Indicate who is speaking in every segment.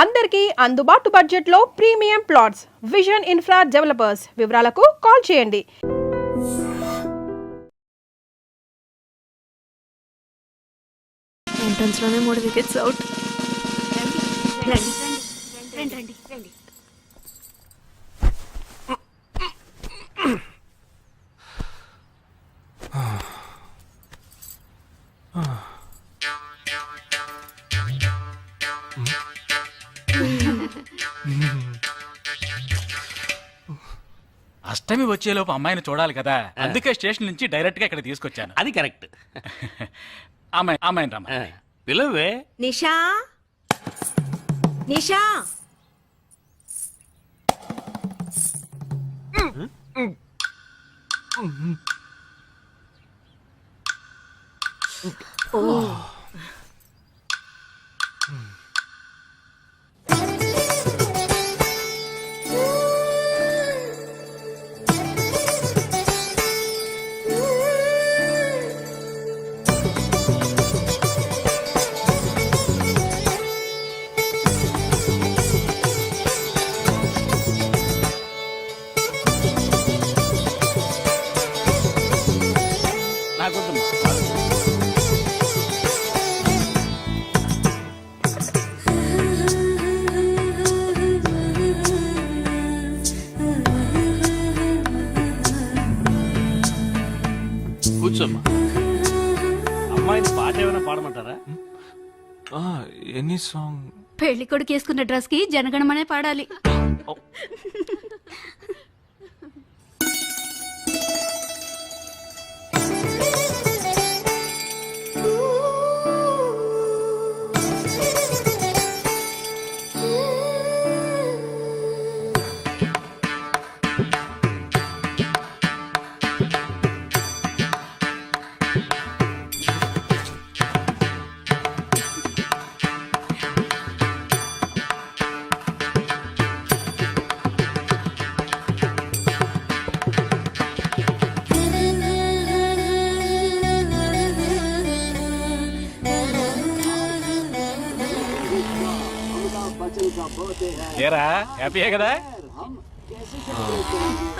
Speaker 1: అందరికీ అందుబాటు బడ్జెట్లో premium plots vision infra developers. వివరాలకు కాల్ చేయండి.
Speaker 2: ఎంట్రన్స్ లోనే 3 వికెట్స్ అవుట్.
Speaker 3: అష్టమి వచ్చేలోపు అమ్మాయిని చూడాలి కదా, అందుకే స్టేషన్ నుంచి డైరెక్ట్ గా ఇక్కడ తీసుకొచ్చాను.
Speaker 4: అది కరెక్ట్.
Speaker 3: అమ్మాయిని రమ్మ.
Speaker 4: పిలవే.
Speaker 2: నిషా, నిషా. ఓ
Speaker 4: కూర్చోమ్మా. అమ్మాయిని పాట ఏమైనా పాడమంటారా?
Speaker 5: Any song?
Speaker 2: పెళ్లి కొడుకు వేసుకున్న డ్రెస్ కి జనగణమనే పాడాలి.
Speaker 3: ఏరా, హ్యాపీయే కదా?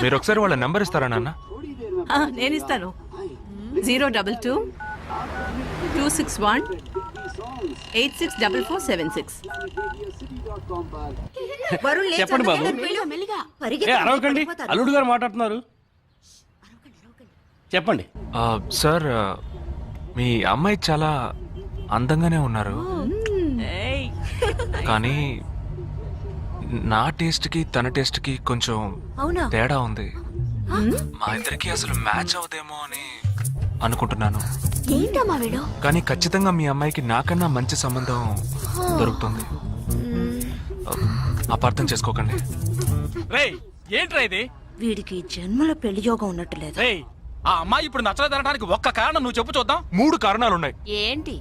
Speaker 5: మీరు ఒకసారి వాళ్ళ నెంబర్ ఇస్తారా నాన్న?
Speaker 6: నేను ఇస్తాను. 022 261 864476.
Speaker 4: చెప్పండి బాబు. అరవకండి, అల్లుడు గారు మాట్లాడుతున్నారు. చెప్పండి.
Speaker 5: సార్, మీ అమ్మాయి చాలా అందంగానే ఉన్నారు, కానీ నా టేస్ట్కి తన టేస్ట్కి కొంచెం తేడా ఉంది. మా ఇద్దరికి అసలు మ్యాచ్ అవుదేమో అని అనుకుంటున్నాను. కానీ ఖచ్చితంగా మీ అమ్మాయికి నాకన్నా మంచి సంబంధం దొరుకుతుంది. అపార్థం చేసుకోకండి.
Speaker 3: రేయ్, ఏంట్రా ఇది?
Speaker 6: వీడికి జన్మలో పెళ్లి యోగం ఉన్నట్టు లేదు.
Speaker 3: రేయ్, ఆ అమ్మాయి ఇప్పుడు నచ్చలేదనడానికి ఒక్క కారణం నువ్వు చెప్పు చూద్దాం.
Speaker 5: 3 కారణాలున్నాయి.
Speaker 6: ఏంటి?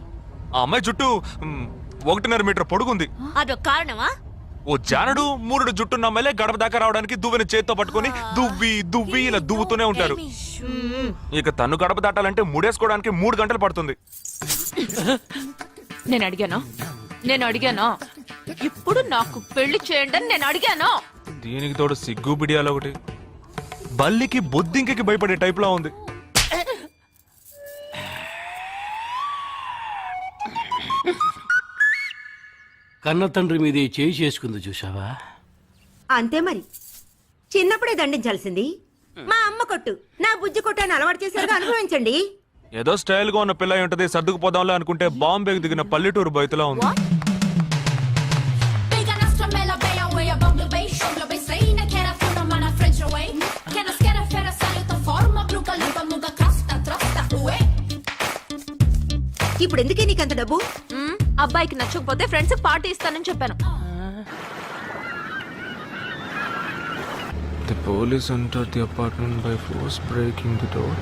Speaker 5: ఆ అమ్మాయి జుట్టు 1.5 మీటర్ పొడుగుంది.
Speaker 6: అదొక కారణమా?
Speaker 5: ఓ జానడు 3 జుట్టున్న అమ్మాయిలే గడప దాకా రావడానికి దువ్వెన చేత్తో పట్టుకుని దువ్వి దువ్వి ఇలా దువ్వుతూనే ఉంటారు. ఇక తను గడప దాటాలంటే ముడేసుకోవడానికి 3 గంటలు పడుతుంది.
Speaker 6: నేను అడిగాను. ఇప్పుడు నాకు పెళ్లి చేయండి అని నేను అడిగాను.
Speaker 5: దీనికి తోడు సిగ్గు బిడియాలు ఒకటి. బల్లికి బొద్దింకకి భయపడే టైప్ లో ఉంది.
Speaker 4: కన్న తండ్రి మీద చేయి చేసుకుంది చూసావా?
Speaker 7: అంతే మరి. చిన్నప్పుడే దండించాల్సింది. మా అమ్మ కొట్టు, నా బుజ్జి కొట్టు అని అలవాటు చేశారుగా, అనుభవించండి.
Speaker 5: ఏదో స్టైల్ గా ఉన్న పిల్ల ఉంటది, సర్దుకుపోదాంలే అనుకుంటే బాంబేకి దిగిన పల్లెటూరు బయటలా ఉంది.
Speaker 7: ఇప్పుడు ఎందుకే నీకంత డబ్బు?
Speaker 2: అబ్బాయికి నచ్చకపోతే ఫ్రెండ్స్ పార్టీ ఇస్తానని చెప్పాను.
Speaker 5: The police entered the apartment by force, breaking the door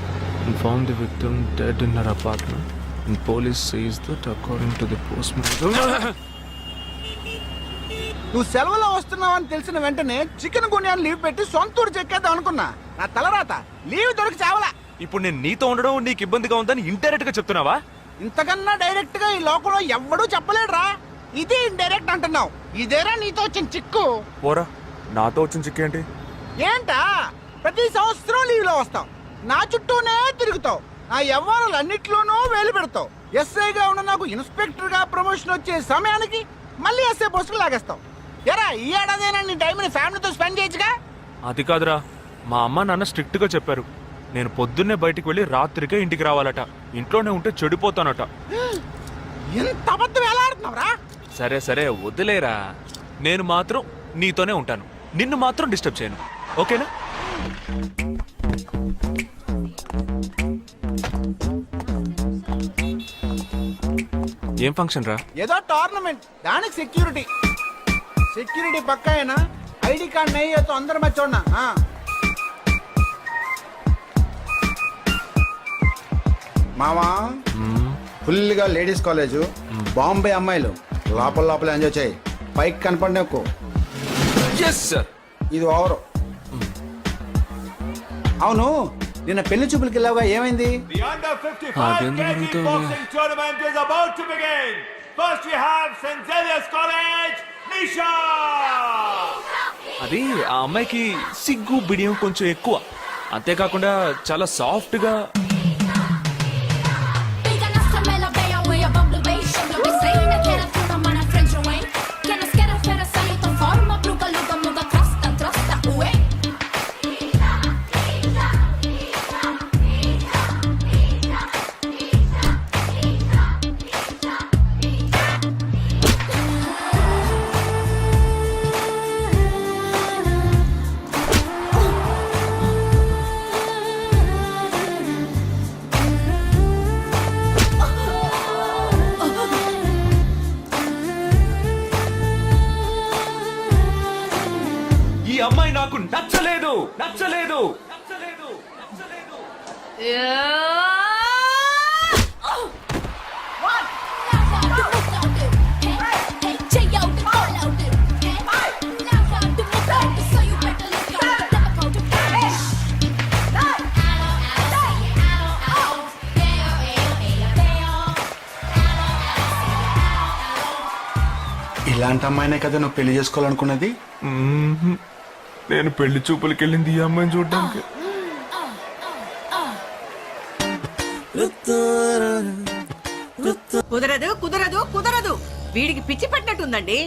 Speaker 5: and found the victim dead in her apartment. And police says that according to the postmortem.
Speaker 8: నువ్వు సెలవులో వస్తున్నావని తెలిసిన వెంటనే చికెన్ గున్యాన్ని లీవ్ పెట్టి సొంతూరు చెక్కేద్దాం అనుకున్నా. నా తలరాత లీవ్ దొరికి చావలా.
Speaker 5: ఇప్పుడు నేను నీతో ఉండడం నీకు ఇబ్బందిగా ఉందని ఇండైరెక్ట్ గా చెప్తున్నావా?
Speaker 8: ఇంతకన్నా డైరెక్ట్ గా ఈ లోకంలో ఎవ్వడూ చెప్పలేడురా. ఇది ఇండైరెక్ట్ అంటున్నావు. ఇదేరా నీతో వచ్చిన చిక్కు.
Speaker 5: పోరా, నాతో వచ్చిన చిక్కేంటి?
Speaker 8: ఏంటా ప్రతి సంవత్సరం లీవ్ లో వస్తావు, నా చుట్టూనే తిరుగుతావు, నా వ్యవహారాలన్నిట్లోనూ వేలు పెడతావు. ఎస్ఐగా ఉన్న నాకు ఇన్స్పెక్టర్ గా ప్రమోషన్ వచ్చే సమయానికి మళ్ళీ ఎస్ఐ పోస్టుకు లాగేస్తావు. ఎరా ఈ ఏడాదైనా నీ టైంని ఫ్యామిలీతో స్పెండ్ చేయొచ్చుగా.
Speaker 5: అది కాదురా, మా అమ్మ నాన్న స్ట్రిక్ట్ గా చెప్పారు. నేను పొద్దున్నే బయటికి వెళ్ళి రాత్రికే ఇంటికి రావాలట. ఇంట్లోనే ఉంటే చెడిపోతానట.
Speaker 8: ఎంత అబద్ధం ఎలా ఆడుతున్నావురా?
Speaker 5: సరే సరే వదిలేరా, నేను మాత్రం నీతోనే ఉంటాను. నిన్ను మాత్రం డిస్టర్బ్ చేయను, ఓకేనా? ఏం ఫంక్షన్ రా?
Speaker 8: ఏదో టోర్నమెంట్, దానికి సెక్యూరిటీ పక్కా అయినా ఐడి కార్డ్ నయ్యి तो अंदर मत छोड़ना. हाँ మామా, ఫుల్గా లేడీస్ కాలేజ్, బాంబే అమ్మాయిలు లోపల లోపల ఎంజాయ్ చేయి, పైకి కనపడి ఎక్కువ. ఇది ఓవర్. అవును, నిన్న పెళ్లి చూపులకి వెళ్ళావుగా, ఏమైంది?
Speaker 9: The under 55 kg boxing tournament is about to begin. First we have St. Xavier's College, Nisha.
Speaker 5: అది ఆ అమ్మాయికి సిగ్గు బిడియం కొంచెం ఎక్కువ. అంతేకాకుండా చాలా సాఫ్ట్ గా. ఈ అమ్మాయి నాకు నచ్చలేదు.
Speaker 8: ఇలాంటి అమ్మాయినే కదా నువ్వు పెళ్లి చేసుకోవాలనుకున్నది?
Speaker 5: నేను పెళ్లి చూపులకి వెళ్ళింది ఈ అమ్మాయిని చూడడానికి.
Speaker 7: కుదరదు. వీడికి పిచ్చి పట్టినట్టుందండి.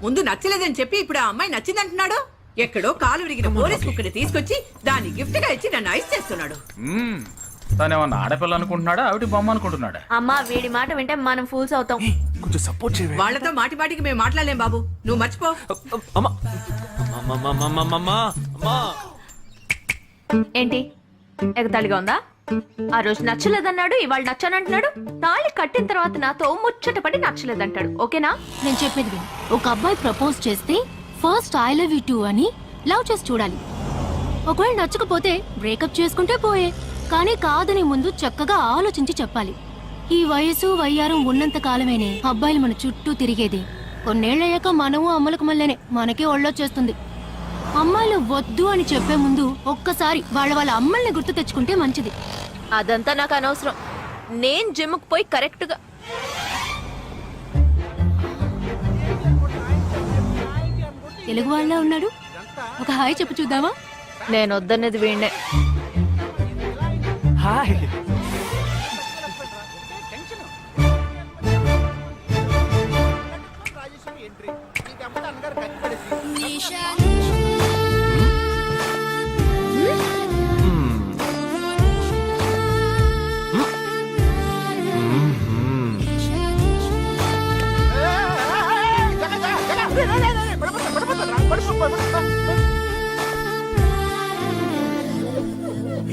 Speaker 7: ముందు నచ్చలేదని చెప్పి ఇప్పుడు ఆ అమ్మాయి నచ్చిందంటున్నాడు. ఎక్కడో కాలు విరిగిన పోలీస్ కుక్కని తీసుకొచ్చి దాన్ని గిఫ్ట్ గా ఇచ్చి నన్ను ఐస్ చేస్తున్నాడు.
Speaker 3: తనేమన్నా ఆడపిల్ల అనుకుంటున్నాడా, ఆవిడ బొమ్మ అనుకుంటున్నాడా?
Speaker 2: అమ్మా వీడి మాట వింటే మనం ఫూల్స్ అవుతాం.
Speaker 5: కొంచెం సపోర్ట్ చేయవే.
Speaker 7: వాళ్ళతో మాటి మాటికి మేము మాట్లాడలేం బాబు, నువ్వు మర్చిపో.
Speaker 5: అమ్మా అమ్మా.
Speaker 2: ఏంటి ఎగతాళిగా ఉందా? ఆ రోజు నచ్చలేదన్నాడు, ఇవాళ నచ్చానంటున్నాడు. తాళి కట్టిన తర్వాత నాతో ముచ్చటపడి నచ్చలేదంటాడు. ఓకేనా?
Speaker 10: నేను చెప్పేది విను. ఒక అబ్బాయి ప్రపోజ్ చేస్తే first I love you two అని లవ్ చేసి చూడాలి. ఒకవేళ నచ్చకపోతే బ్రేకప్ చేసుకుంటే పోయే. కానీ కాదని ముందు చక్కగా ఆలోచించి చెప్పాలి. ఈ వయసు వయ్యారం ఉన్నంత కాలమేనే అబ్బాయిలు మన చుట్టూ తిరిగేది. కొన్నేళ్లయ్యాక మనము అమ్మలకు మళ్ళీనే మనకే ఒళ్ళొచ్చేస్తుంది. అమ్మాయిలు వద్దు అని చెప్పే ముందు ఒక్కసారి వాళ్ళ అమ్మల్ని గుర్తు తెచ్చుకుంటే మంచిది.
Speaker 2: అదంతా నాకు అనవసరం. నేను జిమ్కి పోయి కరెక్ట్ గా
Speaker 10: తెలుగు వాళ్ళ ఉన్నాడు. ఒక హాయ్ చెప్పు చూద్దామా?
Speaker 2: నేను వద్దన్నది వీణ్ణే.
Speaker 5: హాయ్.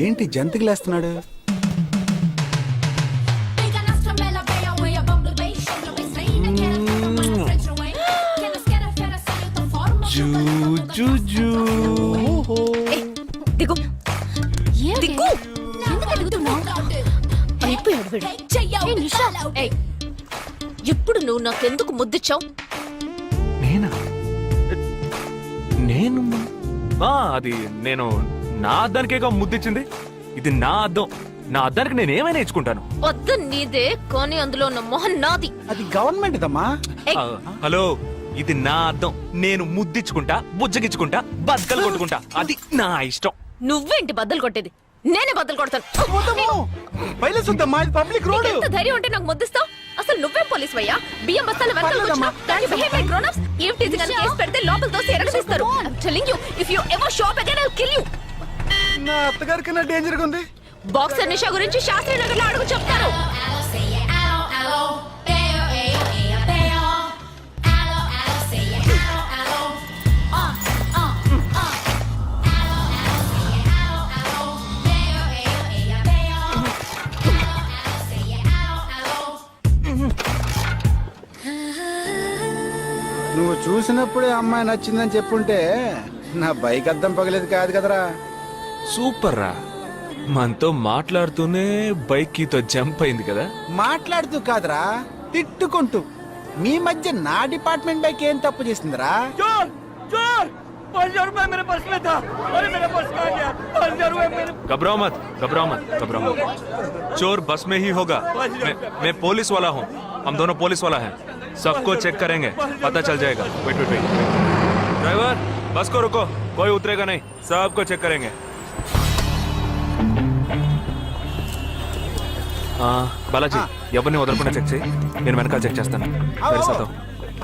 Speaker 8: ఏంటి జంతికలేస్తున్నాడు?
Speaker 2: దిగు
Speaker 10: ఏంటి?
Speaker 2: దిగు.
Speaker 10: ఎందుకు అడుగుతున్నావు?
Speaker 2: అయిపోయాడు వీడు.
Speaker 10: ఏ నిషా,
Speaker 2: ఏయ్, ఇప్పుడు నువ్వు నాకెందుకు ముద్దిచ్చావు?
Speaker 5: నేను అది నేను నా అద్దానికేగా ముద్దిచ్చింది. ఇది నా అద్దం, నా అద్దానికి నేను ఏమైనా ఇచ్చుకుంటాను.
Speaker 6: వద్దు నీదే, కానీ అందులో ఉన్న మొహం నాది.
Speaker 8: అది గవర్నమెంట్ దమ్మా.
Speaker 5: ఆ, హలో, ఇది నా అద్దం. నేను ముద్దిచ్చుకుంటా, బుజ్జగిచ్చుకుంటా, బద్దలు కొట్టుకుంటా. అది నా ఇష్టం.
Speaker 6: నువ్వేంటి బద్దలు కొట్టేది? నేనే బద్దలు కొడతాను.
Speaker 8: Public road.
Speaker 6: ఎంత ధైర్యం ఉంటే నాకు ముద్దిస్తావు? అసలు నువ్వే పోలీస్ వయ్యా? బియ్యం బస్తాలు వెనకాల కూర్చున్నావు. దానికి behave like grown-ups. ఏం teasing అని కేసు పెడితే లోపల తోసి ఎరగదీస్తారు. I'm telling you, if you ever show up again, I'll kill you.
Speaker 8: నా అత్తగారి కన్నా డేంజర్ గా ఉంది.
Speaker 6: బాక్సర్ నిషా గురించి శాస్త్రి నగర్ లో అడుగు చెప్తారు.
Speaker 8: నువ్వు చూసినప్పుడే అమ్మాయి నచ్చిందని చెప్పుంటే నా బైక్ అద్దం పగలేదు కాదు కదరా.
Speaker 5: సూపర్ రా. మనతో మాట్లాడుతూనే బైక్ కీతో జంప్ అయింది కదా.
Speaker 8: మాట్లాడుతూ కాదురా, తిట్టుకుంటూ. మీ మధ్య నా డిపార్ట్మెంట్ బైక్ ఏం తప్పు చేసిందిరా?
Speaker 5: घबराओ मत, घबराओ मत, घबराओ मत. चोर बस में ही होगा. मैं पुलिस वाला हूँ. हम दोनों पुलिस वाला हैं. सबको चेक करेंगे, पता चल जाएगा. Wait wait wait. ड्राइवर, बस को रुको. कोई उतरेगा नहीं. सबको चेक करेंगे. बालाजी, ఎవరిని వదలకుండా చెక్ చేయి. నేను వెనకాల చెక్ చేస్తాను. मेरे साथ आओ.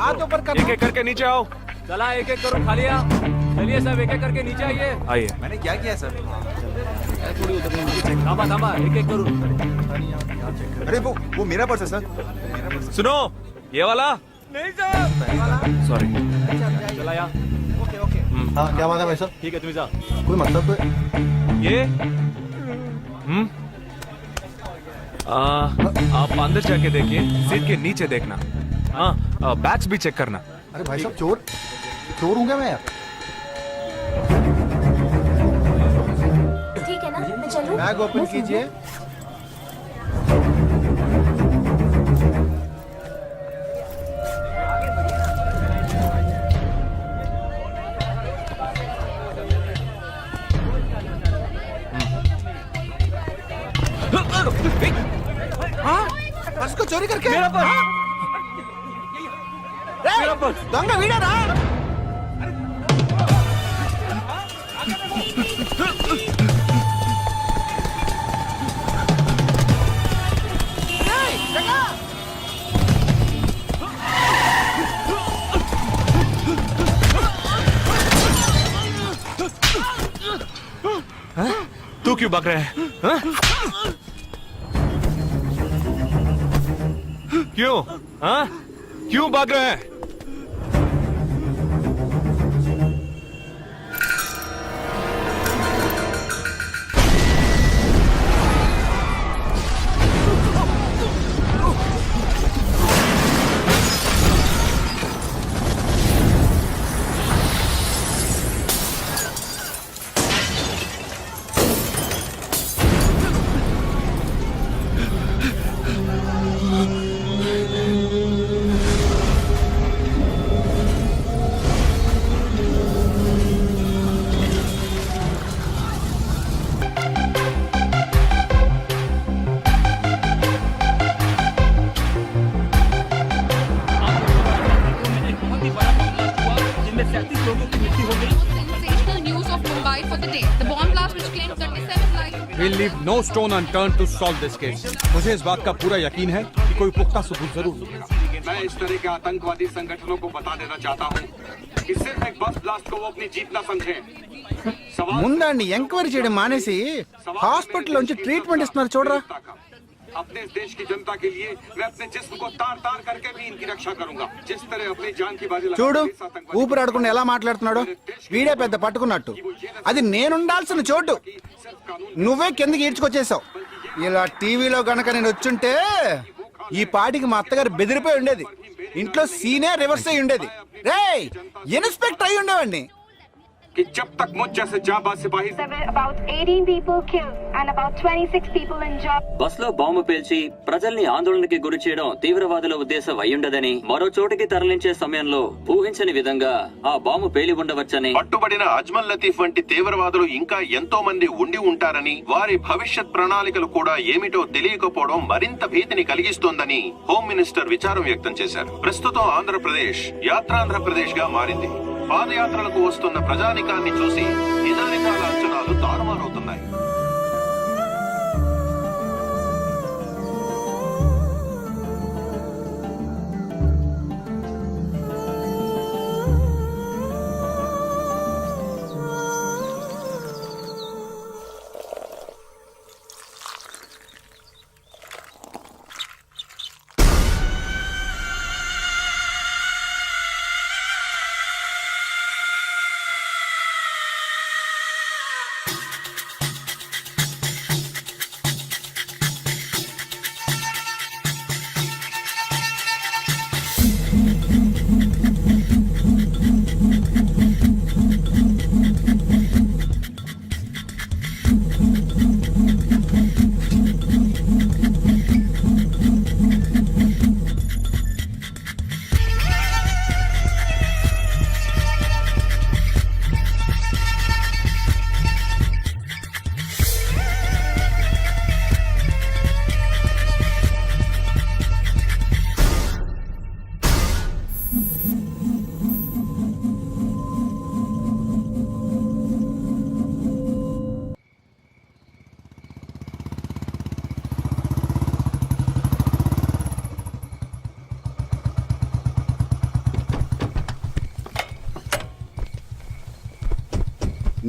Speaker 8: हाथ ऊपर कर.
Speaker 5: एक एक करके नीचे आओ.
Speaker 3: चला एक एक करो, खाली चलिए सब एक एक करके नीचे आइए.
Speaker 5: आइए.
Speaker 3: मैंने क्या किया सर? थामा थामा, एक एक करो.
Speaker 9: अरे वो मेरा पर्स है सर.
Speaker 5: सुनो, ये वाला
Speaker 3: नहीं सर.
Speaker 5: सॉरी.
Speaker 3: चला यार.
Speaker 8: Okay okay.
Speaker 9: हाँ क्या बात है भाई साहब?
Speaker 3: ठीक है तुम जा.
Speaker 9: कोई मतलब तो
Speaker 5: ये आप अंदर जाके देखिए. सीट के नीचे देखना. हाँ, बैग्स भी चेक करना.
Speaker 9: अरे भाई साहब चोर हूँ क्या मैं यार?
Speaker 10: ठीक है ना, मैं चलूं?
Speaker 8: बैग ओपन कीजिए. हाँ? पर्स को चोरी करके? मेरा पर्स. దొంగ వీడరా?
Speaker 5: तू क्यों भाग रहा है? हाँ? क्यों? हाँ? क्यों भाग रहा है?
Speaker 11: We'll leave no stone unturned to solve this case. मुझे इस बात का पूरा यकीन है कि कोई पुख्ता सबूत जरूर मिलेगा.
Speaker 9: मैं इस तरह के आतंकवादी संगठनों को बता देना चाहता हूँ कि सिर्फ एक बस ब्लास्ट को वो अपनी जीत ना समझे.
Speaker 8: ముందండి ఎంక్వైరీ చేయడం మానేసి హాస్పిటల్ నుంచి ట్రీట్మెంట్ ఇస్తున్నారు చూడరా.
Speaker 9: अपने इस देश की जनता के लिए मैं अपने जिस्म को तार तार करके भी इनकी रक्षा करूंगा. जिस तरह अपनी जान की बाजी
Speaker 8: చూడు ఊపిరాడకుండా ఎలా మాట్లాడుతున్నాడు. వీడే పెద్ద పట్టుకున్నట్టు. అది నేనుండాల్సిన చోటు నువ్వే కిందకి ఈడ్చుకొచ్చేసావు. ఇలా టీవీలో గనక నేను వచ్చుంటే ఈ పాటికి మా అత్తగారు బెదిరిపోయి ఉండేది. ఇంట్లో సీనే రివర్స్ అయి ఉండేది. రేయ్, ఇన్స్పెక్టర్ అయి ఉండేవాడిని.
Speaker 11: कि जब तक मुझ जैसे जाबाज सिपाही
Speaker 10: about 18 people killed and about 26 people injured.
Speaker 12: Bus లో బాంబు పేల్చి ప్రజల్ని ఆందోళనకి గురి చేయడం తీవ్రవాదుల ఉద్దేశం అయ్యుండదని, మరో చోటికి తరలించే సమయంలో ఊహించని విధంగా ఆ బాంబు పేలి ఉండవచ్చని,
Speaker 9: పట్టుబడిన అజ్మల్ లతీఫ్ వంటి తీవ్రవాదులు ఇంకా ఎంతో మంది ఉండి ఉంటారని, వారి భవిష్యత్ ప్రణాళికలు కూడా ఏమిటో తెలియకపోవడం మరింత భీతిని కలిగిస్తోందని హోమ్ మినిస్టర్ విచారం వ్యక్తం చేశారు. ప్రస్తుతం ఆంధ్రప్రదేశ్ యాత్రాంధ్రప్రదేశ్ గా మారింది. పాదయాత్రలకు వస్తున్న ప్రజానికాన్ని చూసి నిజానికాల అంచనాలు తారుమారవుతున్నాయి.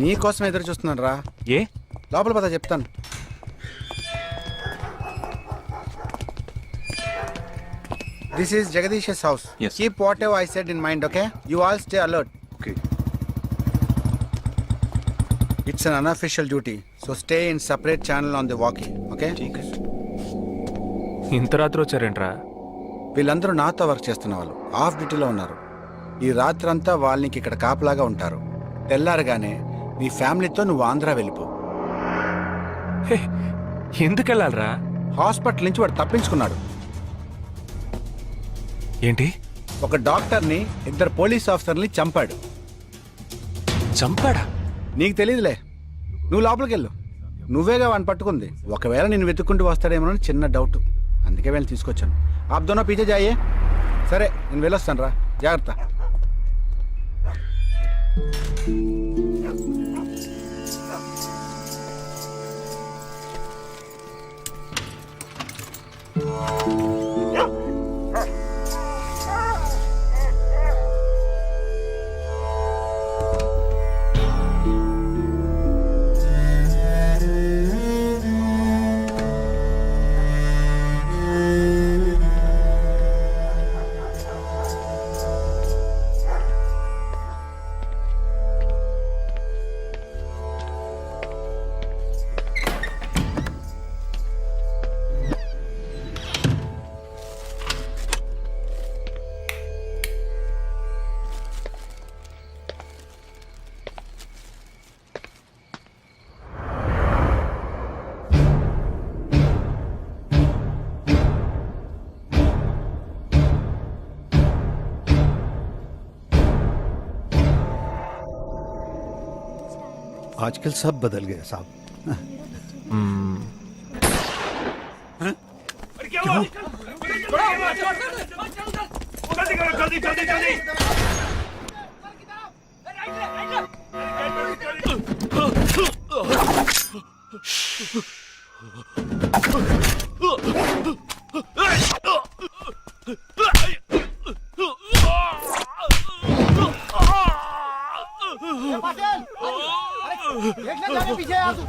Speaker 8: నీకోసం ఎదురు చూస్తున్నాను రా.
Speaker 5: ఏ
Speaker 8: లోపల పద చెప్తాను. This is Jagadish's house.
Speaker 5: Yes.
Speaker 8: Keep whatever I said in mind, okay? You all stay alert.
Speaker 11: Okay.
Speaker 8: It's an unofficial duty, so stay in separate channel on the walkie, okay?
Speaker 5: ఇంత రాత్రి వచ్చారేంట్రా?
Speaker 8: వీళ్ళందరూ నాతో వర్క్ చేస్తున్న వాళ్ళు, of డ్యూటీలో ఉన్నారు. ఈ రాత్రంతా వాళ్ళకి ఇక్కడ కాపలాగా ఉంటారు. తెల్లారగానే నీ ఫ్యామిలీతో నువ్వు ఆంధ్ర వెళ్ళిపో.
Speaker 5: ఎందుకు వెళ్ళాలరా?
Speaker 8: హాస్పిటల్ నుంచి వాడు తప్పించుకున్నాడు.
Speaker 5: ఏంటి?
Speaker 8: ఒక డాక్టర్ని, 2 పోలీస్ ఆఫీసర్ని చంపాడు.
Speaker 5: చంపాడా?
Speaker 8: నీకు తెలియదులే, నువ్వు లోపలికి వెళ్ళు. నువ్వేగా వాడిని పట్టుకుంది. ఒకవేళ నేను వెతుక్కుంటూ వస్తాడేమోనని చిన్న డౌట్, అందుకే వెళ్ళి తీసుకొచ్చాను. ఆప్ దోనో పీछे जाइए. సరే నేను వెళ్ళొస్తాను రా, జాగ్రత్త.
Speaker 11: आजकल सब बदल गया साहब.
Speaker 8: पीछे आ तू.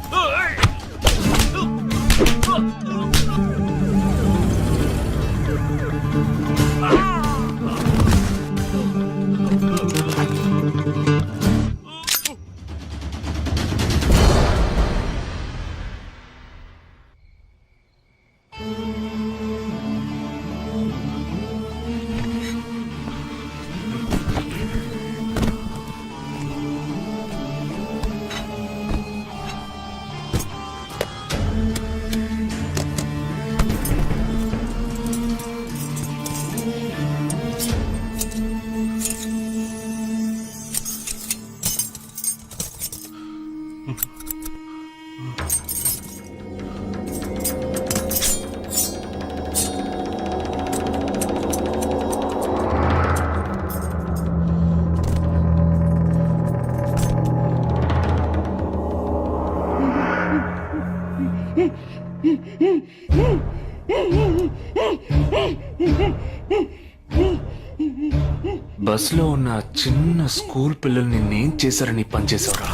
Speaker 5: బస్లో ఉన్న చిన్న స్కూల్ పిల్లల్ని నేను చేశారని పనిచేసావురా.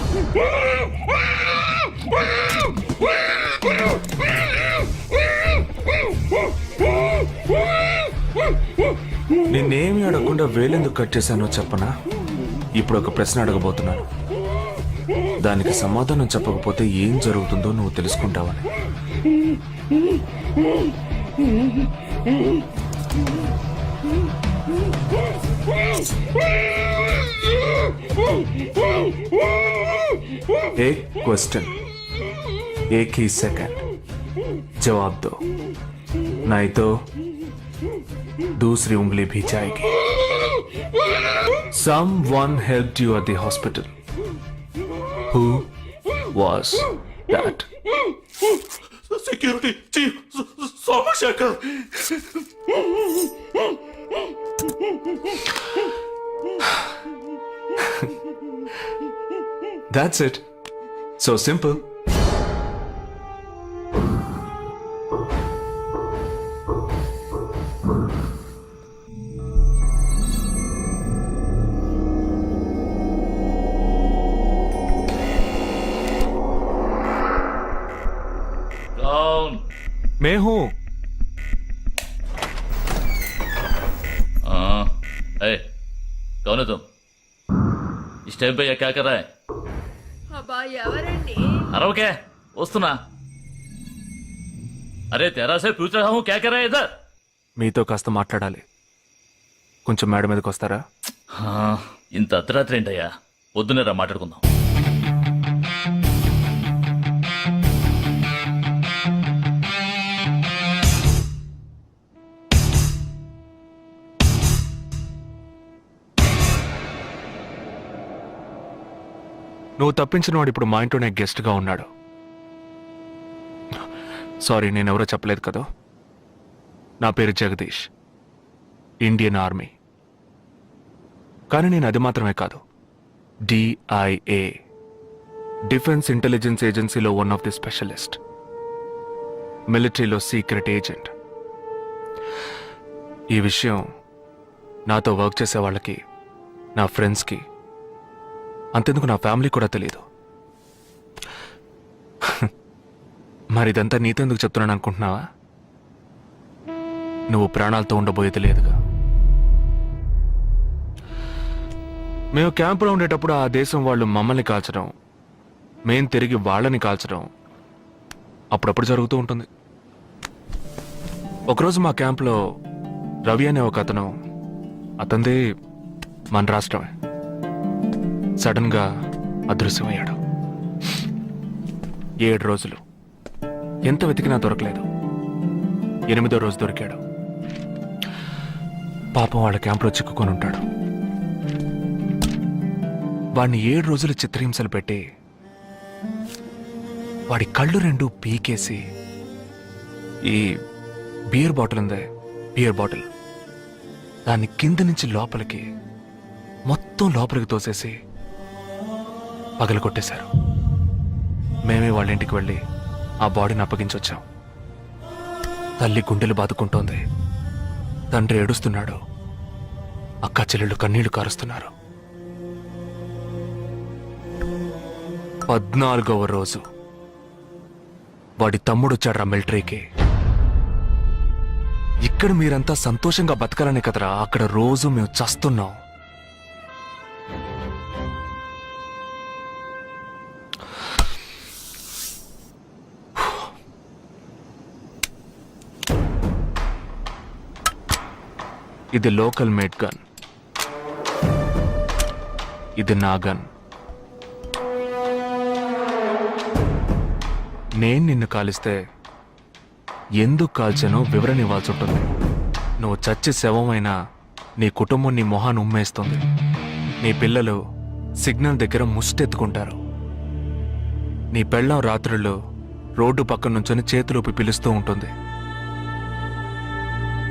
Speaker 5: నిన్నేమి అడగకుండా వేలెందుకు కట్ చేశానో చెప్పనా? ఇప్పుడు ఒక ప్రశ్న అడగబోతున్నాను. దానికి సమాధానం చెప్పకపోతే ఏం జరుగుతుందో నువ్వు తెలుసుకుంటావని. एक क्वेश्चन, एक ही सेकंड, जवाब दो, नहीं तो दूसरी उंगली भी जाएगी. Someone helped you at the hospital. Who was that? Security chief Somashankar. That's it. So simple.
Speaker 13: कौन?
Speaker 5: मैं हूं.
Speaker 13: हाँ, ए, कौन है तुम? इस टाइम पे ये क्या कर रहा है?
Speaker 7: అబ్బా ఎవరండి?
Speaker 13: अरे वस्तुना. अरे तेरा से पूछ रहा हूँ क्या कर रहा है इधर?
Speaker 5: మీతో కాస్త మాట్లాడాలి. కొంచెం మేడ మీదకి వస్తారా?
Speaker 13: ఇంత అర్ధరాత్రి ఏంటయ్యా? పొద్దున్నే రా మాట్లాడుకుందాం.
Speaker 5: నువ్వు తప్పించిన వాడు ఇప్పుడు మా ఇంట్లోనే గెస్ట్గా ఉన్నాడు. సారీ, నేనెవరో చెప్పలేదు కదా. నా పేరు జగదీష్, ఇండియన్ ఆర్మీ. కానీ నేను అది మాత్రమే కాదు, DIA, డిఫెన్స్ ఇంటెలిజెన్స్ ఏజెన్సీలో వన్ ఆఫ్ ది స్పెషలిస్ట్, మిలిటరీలో సీక్రెట్ ఏజెంట్. ఈ విషయం నాతో వర్క్ చేసే వాళ్ళకి, నా ఫ్రెండ్స్కి, అంతెందుకు నా ఫ్యామిలీ కూడా తెలియదు. మరి ఇదంతా నీతెందుకు చెప్తున్నాను అనుకుంటున్నావా? నువ్వు ప్రాణాలతో ఉండబోయేది లేదుగా. మేము క్యాంపులో ఉండేటప్పుడు ఆ దేశం వాళ్ళు మమ్మల్ని కాల్చడం, మేం తిరిగి వాళ్ళని కాల్చడం అప్పుడప్పుడు జరుగుతూ ఉంటుంది. ఒకరోజు మా క్యాంప్లో రవి అనే ఒక అతను, అతనిది మన రాష్ట్రమే, సడన్ గా అదృశ్యమయ్యాడు. 7 రోజులు ఎంత వెతికినా దొరకలేదు. 8వ రోజు దొరికాడు. పాపం వాళ్ళ క్యాంప్లో చిక్కుకొని ఉంటాడు. వాడిని 7 రోజులు చిత్రహింసలు పెట్టి వాడి కళ్ళు 2 పీకేసి ఈ బియర్ బాటిల్ ఉందే, బియర్ బాటిల్, దాన్ని కింద నుంచి లోపలికి మొత్తం లోపలికి తోసేసి పగల కొట్టేశారు. మేమే వాళ్ళ ఇంటికి వెళ్ళి ఆ బాడీని అప్పగించొచ్చాం. తల్లి గుండెలు బాదుకుంటోంది, తండ్రి ఏడుస్తున్నాడు, అక్క చెల్లెళ్ళు కన్నీళ్లు కారుస్తున్నారు. 14వ రోజు వాడి తమ్ముడు వచ్చాడ్రా మిలిటరీకి. ఇక్కడ మీరంతా సంతోషంగా బతకాలనే కదరా అక్కడ రోజు మేము చస్తున్నాం. ఇది లోకల్ మేడ్ గన్, ఇది నా గన్. నేను నిన్ను కాలిస్తే ఎందుకు కాల్చానో వివరణ ఇవ్వాల్సి ఉంటుంది. నువ్వు చచ్చి శవమైనా నీ కుటుంబం నీ మొహాన్ని ఉమ్మేస్తుంది. నీ పిల్లలు సిగ్నల్ దగ్గర ముష్టెత్తుకుంటారు. నీ పెళ్ళం రాత్రుల్లో రోడ్డు పక్కన నుంచొని చేతులూపి పిలుస్తూ ఉంటుంది.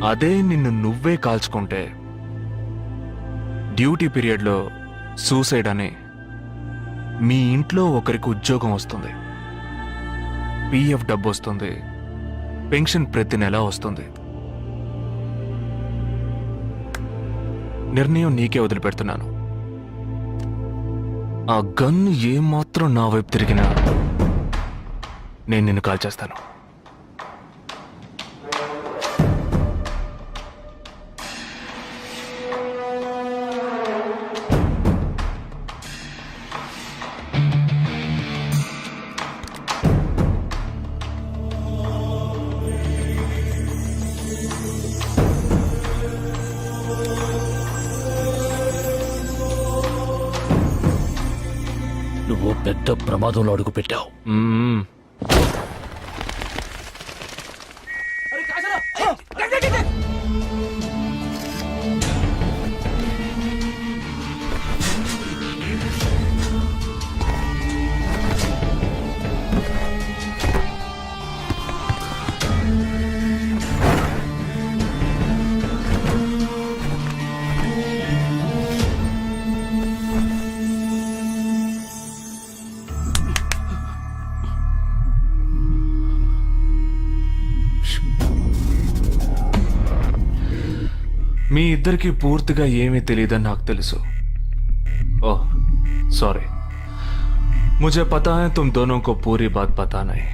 Speaker 5: అదే నిన్ను నువ్వే కాల్చుకుంటే డ్యూటీ పీరియడ్లో సూసైడ్ అని మీ ఇంట్లో ఒకరికి ఉద్యోగం వస్తుంది, పిఎఫ్ డబ్బు వస్తుంది, పెన్షన్ ప్రతి నెల వస్తుంది. నిర్ణయం నీకే వదిలిపెడుతున్నాను. ఆ గన్ ఏమాత్రం నా వైపు తిరిగినా నేను నిన్ను కాల్చేస్తాను.
Speaker 13: నువ్వు పెద్ద ప్రమాదంలో అడుగు పెట్టావు.
Speaker 5: మీ ఇద్దరికి పూర్తిగా ఏమీ తెలియదని నాకు తెలుసు. ఓహ్ सॉरी, मुझे पता है तुम दोनों को पूरी बात पता नहीं.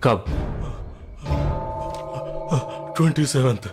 Speaker 5: कब?
Speaker 13: 27th.